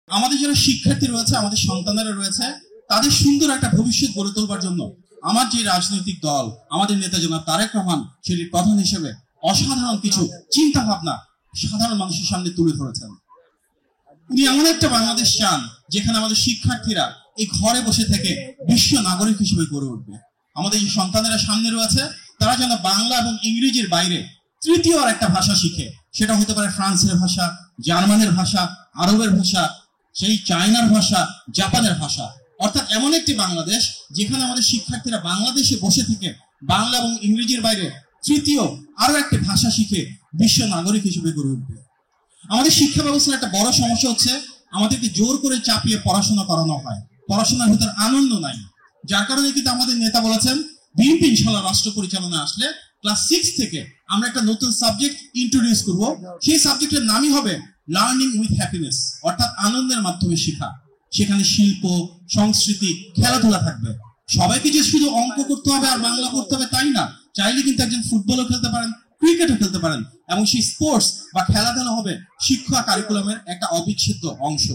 আমাদের যারা শিক্ষার্থী রয়েছে, আমাদের সন্তানেরা রয়েছে, তাদের সুন্দর একটা ভবিষ্যৎ গড়ে তোলবার জন্য আমার যে রাজনৈতিক দল, আমাদের নেতা জনাব তারেক রহমান সেটির প্রধান হিসেবে অসাধারণ কিছু চিন্তা ভাবনা সাধারণ মানুষের সামনে তুলে ধরেছেন। উনি এমন একটা বাংলাদেশ চান যেখানে আমাদের শিক্ষার্থীরা এই ঘরে বসে থেকে বিশ্ব নাগরিক হিসেবে গড়ে উঠবে। আমাদের যে সন্তানেরা সামনে রয়েছে তারা যেন বাংলা এবং ইংরেজির বাইরে তৃতীয় আর একটা ভাষা শিখে, সেটা হতে পারে ফ্রান্সের ভাষা, জার্মানের ভাষা, আরবের ভাষা, সেই চায়নার ভাষা, জাপানের ভাষা। অর্থাৎ এমন একটি বাংলাদেশ যেখানে আমাদের শিক্ষার্থীরা বাংলাদেশে বসে থেকে বাংলা এবং ইংরেজির বাইরে তৃতীয় আরো একটি ভাষা শিখে বিশ্ব নাগরিক হিসেবে গড়ে উঠবে। আমাদের শিক্ষা ব্যবস্থার একটা বড় সমস্যা হচ্ছে আমাদেরকে জোর করে চাপিয়ে পড়াশোনা করানো হয়, পড়াশোনার ভিতর আনন্দ নাই। যার কারণে কিন্তু আমাদের নেতা বলেছেন বিএনপি ইনশাআল্লাহ রাষ্ট্র পরিচালনা আসলে ক্লাস 6 থেকে আমরা একটা নতুন সাবজেক্ট ইন্ট্রোডিউস করব। সেই সাবজেক্টের নামই হবে লার্নিং উইথ হ্যাপিনেস, অর্থাৎ আনন্দের মাধ্যমে শেখা। সেখানে শিল্প, সংস্কৃতি, খেলাধুলা থাকবে। সবাইকে যে শুধু অঙ্ক করতে হবে আর বাংলা করতে হবে তাই না, চাইলে কিন্তু একজন ফুটবলও খেলতে পারেন, ক্রিকেটও খেলতে পারেন, এবং সেই স্পোর্টস বা খেলাধুলা হবে শিক্ষা কারিকুলামের একটা অবিচ্ছেদ্য অংশ।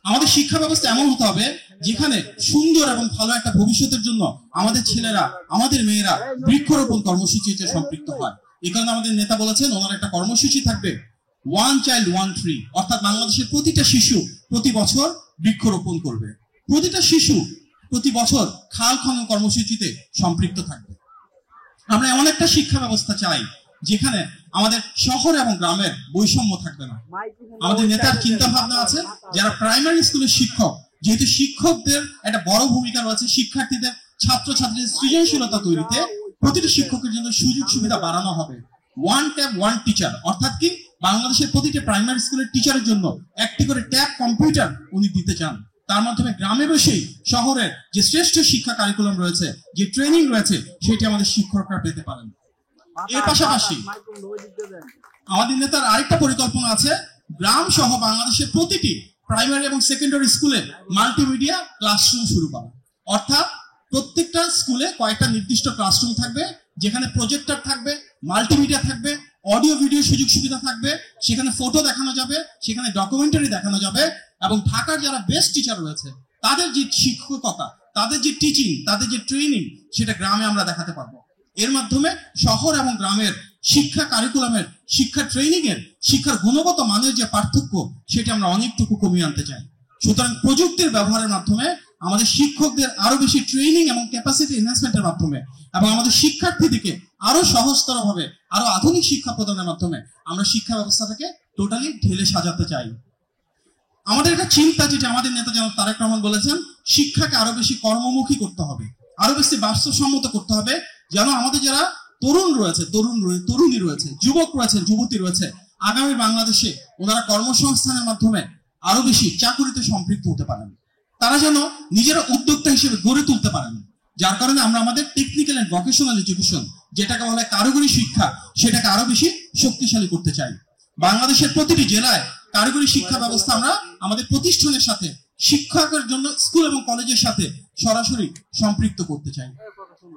আমাদের শিক্ষা ব্যবস্থা এমন হতে হবে যেখানে সুন্দর এবং ভালো একটা ভবিষ্যতের জন্য আমাদের ছেলেরা, আমাদের মেয়েরা বৃক্ষরোপণ কর্মসূচিতে সম্পৃক্ত হয়। এই কারণে আমাদের নেতা বলেছেন ওনার একটা কর্মসূচি থাকবে, ওয়ান চাইল্ড ওয়ান ট্রি, অর্থাৎ বাংলাদেশের প্রতিটা শিশু প্রতি বছর বৃক্ষরোপণ করবে। প্রতিটা শিশু প্রতি বছর খাল খনন কর্মসূচিতে সম্পৃক্ত থাকবে। আমরা এমন একটা শিক্ষা ব্যবস্থা চাই যেখানে আমাদের শহর এবং গ্রামের বৈষম্য থাকবে না। আমাদের নেতার চিন্তা ভাবনা আছে যারা প্রাইমারি স্কুলের শিক্ষক, যেহেতু শিক্ষকদের একটা বড় ভূমিকা রয়েছে শিক্ষার্থীদের, ছাত্রছাত্রীদের সৃজনশীলতা তৈরিতে, প্রতিটি শিক্ষকের জন্য সুযোগ সুবিধা বাড়ানো হবে। ওয়ান ট্যাব ওয়ান টিচার, অর্থাৎ কি বাংলাদেশের প্রতিটি প্রাইমারি স্কুলের টিচারের জন্য একটি করে ট্যাব কম্পিউটার উনি দিতে চান। তার মাধ্যমে গ্রামে বসেই শহরের যে শ্রেষ্ঠ শিক্ষা কারিকুলাম রয়েছে, যে ট্রেনিং রয়েছে, সেটি আমাদের শিক্ষকরা পেতে পারেন। এর পাশাপাশি আমাদের নেতার আরেকটা পরিকল্পনা আছে, গ্রাম সহ বাংলাদেশের প্রতিটি প্রাইমারি এবং সেকেন্ডারি স্কুলে মাল্টিমিডিয়া ক্লাসরুম শুরু করা। অর্থাৎ প্রত্যেকটা স্কুলে কয়েকটা নির্দিষ্ট ক্লাসরুম থাকবে যেখানে প্রজেক্টর থাকবে, মাল্টিমিডিয়া থাকবে, অডিও ভিডিও সুযোগ সুবিধা থাকবে, সেখানে ফটো দেখানো যাবে, সেখানে ডকুমেন্টারি দেখানো যাবে, এবং ঢাকার যারা বেস্ট টিচার রয়েছে তাদের যে শিক্ষকতা, তাদের যে টিচিং, তাদের যে ট্রেনিং, সেটা গ্রামে আমরা দেখাতে পারবো। এর মাধ্যমে শহর এবং গ্রামের শিক্ষা কারিকুলামের, শিক্ষা ট্রেনিং এর, শিক্ষার গুণগত মানের যে পার্থক্য, সেটা আমরা অনেকটুকু কমিয়ে আনতে চাই। সুতরাং প্রযুক্তির ব্যবহারের মাধ্যমে আমাদের শিক্ষকদের আরো বেশি ট্রেনিং এবং ক্যাপাসিটি এনহ্যান্সমেন্টের মাধ্যমে, এবং আমাদের শিক্ষার্থীদেরকে আরো সহজতর ভাবে, আরো আধুনিক শিক্ষা প্রদানের মাধ্যমে আমরা শিক্ষা ব্যবস্থাটাকে টোটালি ঢেলে সাজাতে চাই। আমাদের একটা চিন্তা, যেটা আমাদের নেতা জনাব তারেক রহমান বলেছেন, শিক্ষাকে আরো বেশি কর্মমুখী করতে হবে, আরো বেশি বাস্তবসম্মত করতে হবে, যেন আমাদের যারা তরুণ রয়েছে, তরুণী রয়েছে, যুবক রয়েছে, যুবতী রয়েছে, আগামী বাংলাদেশে ওনারা কর্মসংস্থানের মাধ্যমে আরো বেশি চাকুরিতে সম্পৃক্ত হতে পারেন। তারা যেন নিজেরা উদ্যোক্তা হিসেবে গড়ে তুলতে পারেন। যার কারণে আমরা আমাদের টেকনিক্যাল এন্ড ভোকেশনাল এডুকেশন, যেটাকে বলা হয় কারিগরি শিক্ষা, সেটাকে আরো বেশি শক্তিশালী করতে চাই। বাংলাদেশের প্রতিটি জেলায় কারিগরি শিক্ষা ব্যবস্থা আমরা আমাদের প্রতিষ্ঠানের সাথে, শিক্ষকের জন্য স্কুল এবং কলেজের সাথে সরাসরি সম্পৃক্ত করতে চাই।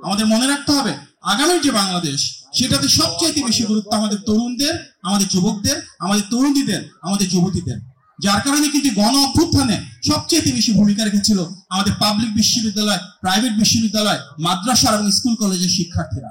আমাদের মনে রাখতে হবে আগামীর যে বাংলাদেশ, সেটাতে সবচেয়ে বেশি গুরুত্ব আমাদের তরুণদের, আমাদের যুবকদের, আমাদের তরুণীদের, আমাদের যুবতীদের। যার কারণে কিন্তু গণ অভ্যুত্থানে সবচেয়ে বেশি ভূমিকা রেখেছিল আমাদের পাবলিক বিশ্ববিদ্যালয়, প্রাইভেট বিশ্ববিদ্যালয়, মাদ্রাসা এবং স্কুল কলেজের শিক্ষার্থীরা।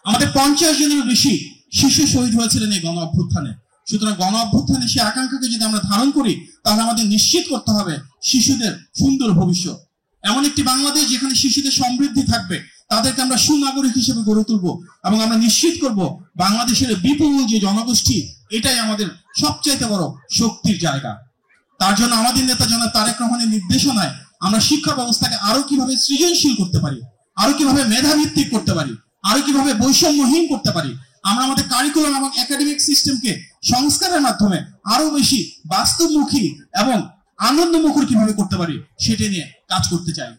আমাদের 50 জনেরও বেশি শিশু শহীদ হয়েছিলেন এই গণ অভ্যুত্থানে। সুতরাং গণ অভ্যুত্থানে সেই আকাঙ্ক্ষাকে যদি আমরা ধারণ করি, তাহলে আমাদের নিশ্চিত করতে হবে শিশুদের সুন্দর ভবিষ্যৎ, এমন একটি বাংলাদেশ যেখানে শিশুদের সমৃদ্ধি থাকবে, তাদেরকে আমরা সুনাগরিক হিসেবে গড়ে তুলবো, এবং আমরা নিশ্চিত করব বাংলাদেশের বিপুল যে জনগোষ্ঠী, এটাই আমাদের সবচাইতে বড় শক্তির জায়গা। তার জন্য আমাদের নেতা জনাব তারেক রহমানের নির্দেশনায় আমরা শিক্ষা ব্যবস্থাকে আরো কিভাবে সৃজনশীল করতে পারি, আরো কিভাবে মেধাভিত্তিক করতে পারি, আরো কিভাবে বৈষম্যহীন করতে পারি, আমরা আমাদের কারিকুলাম এবং একাডেমিক সিস্টেমকে সংস্কারের মাধ্যমে আরো বেশি বাস্তবমুখী এবং আনন্দমুখর কিভাবে করতে পারি, সেটা নিয়ে কাজ করতে চাই।